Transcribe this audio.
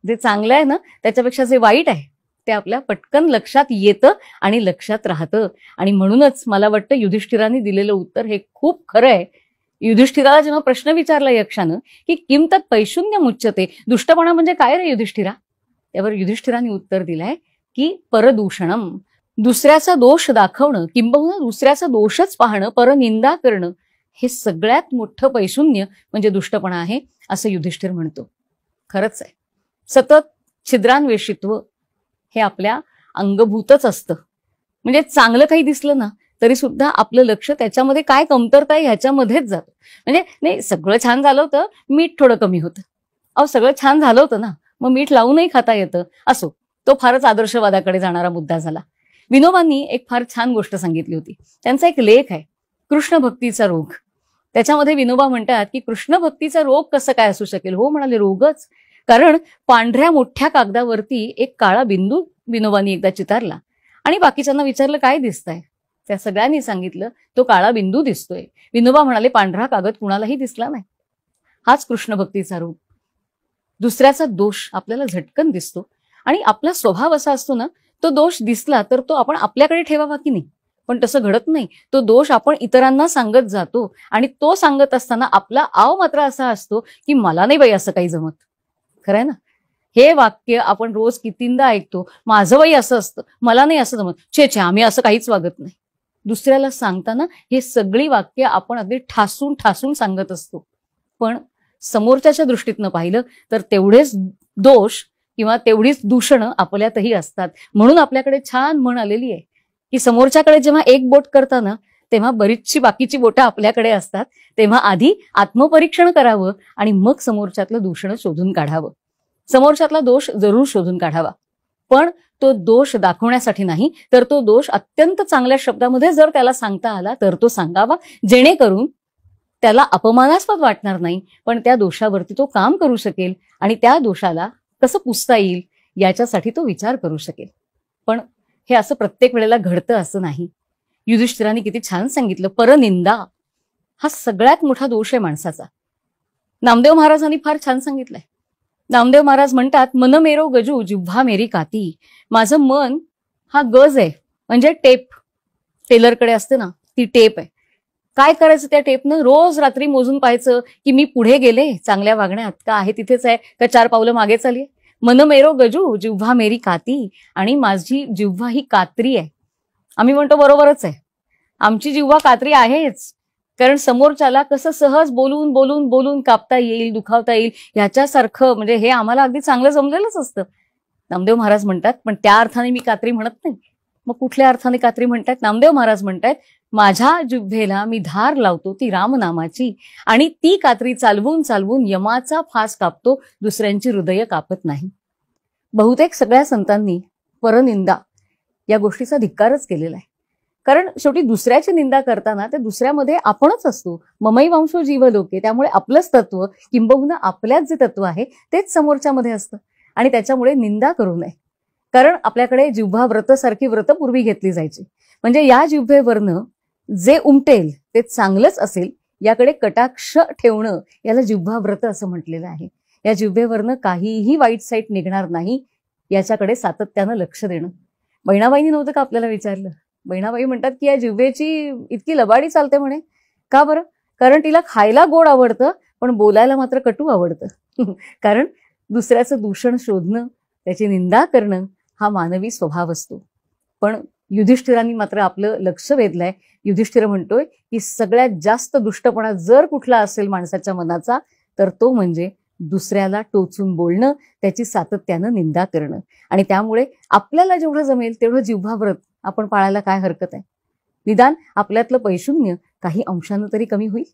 जे चांगलं आहे ना त्याच्यापेक्षा जे वाईट आहे ते आपल्या पटकन लक्षात येतं आणि लक्षात राहतं. आणि म्हणूनच मला वाटतं युधिष्ठिराने दिलेलं उत्तर हे खूप खरं आहे. युधिष्ठिराला जेव्हा प्रश्न विचारला यक्षानं की किम तत् पैशून्यम उच्यते, दुष्टपणा म्हणजे काय रे युधिष्ठिरा, त्यावर युधिष्ठिराने उत्तर दिलंय की परदूषणम, दुसऱ्याचा दोष दाखवणं किंबहुना दुसऱ्याचा दोषच पाहणं, परनिंदा करणं, हे सगळ्यात मोठं पैशून्य म्हणजे दुष्टपणा आहे असं युधिष्ठिर म्हणतो. खरंच आहे. सतत छिद्रान्वेषित्व हे आपल्या अंगभूतच असतं. म्हणजे चांगलं काही दिसलं ना तरी सुद्धा आपलं लक्ष त्याच्यामध्ये काय कमतरता आहे ह्याच्यामध्येच जातं. म्हणजे नाही सगळं छान झालं होतं, मीठ थोडं कमी होतं. अहो सगळं छान झालं होतं ना, मग मीठ लावूनही खाता येतं. असो, तो फारच आदर्शवादाकडे जाणारा मुद्दा झाला. विनोबांनी एक फार छान गोष्ट सांगितली होती. त्यांचा एक लेख आहे कृष्ण भक्तीचा रोग. त्याच्यामध्ये विनोबा म्हणतात की कृष्ण भक्तीचा रोग कसं काय असू शकेल. हो म्हणाले, रोगच. कारण पांढऱ्या मोठ्या कागदावरती एक काळा बिंदू विनोबांनी एकदा चितारला आणि बाकीच्यांना विचारलं काय दिसतंय. त्या सगळ्यांनी सांगितलं तो काळा बिंदू दिसतोय. विनोबा म्हणाले पांढरा कागद कुणालाही दिसला नाही. हाच कृष्ण भक्तीचा रोग. दुसऱ्याचा दोष आपल्याला झटकन दिसतो आणि आपला स्वभाव असा असतो ना, तो दोष दिसला तर तो आपण आपल्याकडे ठेवावा की नाही. पण तसं घडत नाही. तो दोष आपण इतरांना सांगत जातो आणि तो सांगत असताना आपला आव मात्र असा असतो की मला नाही बाई असं काही जमत. खरंय ना. हे वाक्य आपण रोज कितींदा ऐकतो. माझं बाई असं असतं, मला नाही असं जमत, छे छे आम्ही असं काहीच वागत नाही. दुसऱ्याला सांगताना हे सगळी वाक्य आपण अगदी ठासून ठासून सांगत असतो. पण समोरच्याच्या दृष्टीतनं पाहिलं तर तेवढेच दोष किंवा तेवढीच दूषणं आपल्यातही असतात. म्हणून आपल्याकडे छान म्हण आलेली आहे की समोरच्याकडे जेव्हा एक बोट करताना तेव्हा बरीचशी बाकीची बोटं आपल्याकडे असतात. तेव्हा आधी आत्मपरीक्षण करावं आणि मग समोरच्यातलं दूषण शोधून काढावं. समोरच्यातला दोष जरूर शोधून काढावा, पण तो दोष दाखवण्यासाठी नाही, तर तो दोष अत्यंत चांगल्या शब्दामध्ये जर त्याला सांगता आला तर तो सांगावा, जेणेकरून त्याला अपमानास्पद वाटणार नाही, पण त्या दोषावरती तो काम करू शकेल आणि त्या दोषाला कसं पुसता येईल याच्यासाठी तो विचार करू शकेल. पण हे असं प्रत्येक वेळेला घडतं असं नाही. युधिष्ठिराने किती छान सांगितलं, परनिंदा हा सगळ्यात मोठा दोष आहे माणसाचा. नामदेव महाराजांनी फार छान सांगितलंय. नामदेव महाराज म्हणतात, मन मेरो गजू जिव्हा मेरी काती. माझं मन हा गज आहे, म्हणजे टेप. टेलरकडे असते ना ती टेप आहे. काय करायचं त्या टेपनं, रोज रात्री मोजून पाहायचं की मी पुढे गेले चांगल्या वागण्यात का आहे तिथेच आहे का 4 पावलं मागे चालली. मन मेरो गजू जिव्हा मेरी काती, आणि माझी जिव्हा ही कात्री आहे. आम्ही म्हणतो बरोबरच आहे, आमची जिव्हा कात्री आहेच, कारण समोरच्याला कसं सहज बोलून बोलून बोलून कापता येईल, दुखावता येईल याच्यासारखं, म्हणजे हे आम्हाला अगदी चांगलं जमलेलंच असतं. नामदेव महाराज म्हणतात, पण त्या अर्थाने मी कात्री म्हणत नाही. मग कुठल्या अर्थाने कात्री म्हणतात. नामदेव महाराज म्हणतात, माझ्या जिव्हेला मी धार लावतो ती रामनामाची, आणि ती कात्री चालवून चालवून यमाचा फास कापतो, दुसऱ्यांची हृदय कापत नाही. बहुतेक सगळ्या संतांनी परनिंदा या गोष्टीचा धिक्कारच केलेला आहे. कारण शेवटी दुसऱ्याची निंदा करताना ते दुसऱ्यामध्ये आपणच असतो. ममैवांशो जीव लोके, त्यामुळे आपलंच तत्व किंबहुना आपल्यात जे तत्व आहे तेच समोरच्यामध्ये असतं आणि त्याच्यामुळे निंदा करू नये. कारण आपल्याकडे जिव्हा व्रत सारखी व्रत पूर्वी घेतली जायची. म्हणजे या जिव्हेवरनं जे उमटेल ते चांगलंच असेल याकडे कटाक्ष ठेवणं, याला जिव्हा व्रत असं म्हटलेलं आहे. या जिव्हेवरनं काहीही वाईट साईट निघणार नाही याच्याकडे सातत्यानं लक्ष देणं. बहिणाबाईंनी नव्हतं का आपल्याला विचारलं. बहिणाबाई म्हणतात की या जिव्हेची इतकी लबाडी चालते म्हणे. का बरं? कारण तिला खायला गोड आवडतं पण बोलायला मात्र कटू आवडतं. कारण दुसऱ्याचं दूषण शोधणं, त्याची निंदा करणं हा मानवी स्वभाव असतो. पण युधिष्ठिरांनी मात्र आपलं लक्ष वेधलंय. युधिष्ठिर म्हणतोय की सगळ्यात जास्त दुष्टपणा जर कुठला असेल माणसाच्या मनाचा तर तो म्हणजे दुसऱ्याला टोचून बोलणं, त्याची सातत्यानं निंदा करणं. आणि त्यामुळे आपल्याला जेवढं जमेल तेवढं जिव्हा व्रत आपण पाळायला काय हरकत आहे. निदान आपल्यातलं पैशून्य काही अंशानं तरी कमी होईल.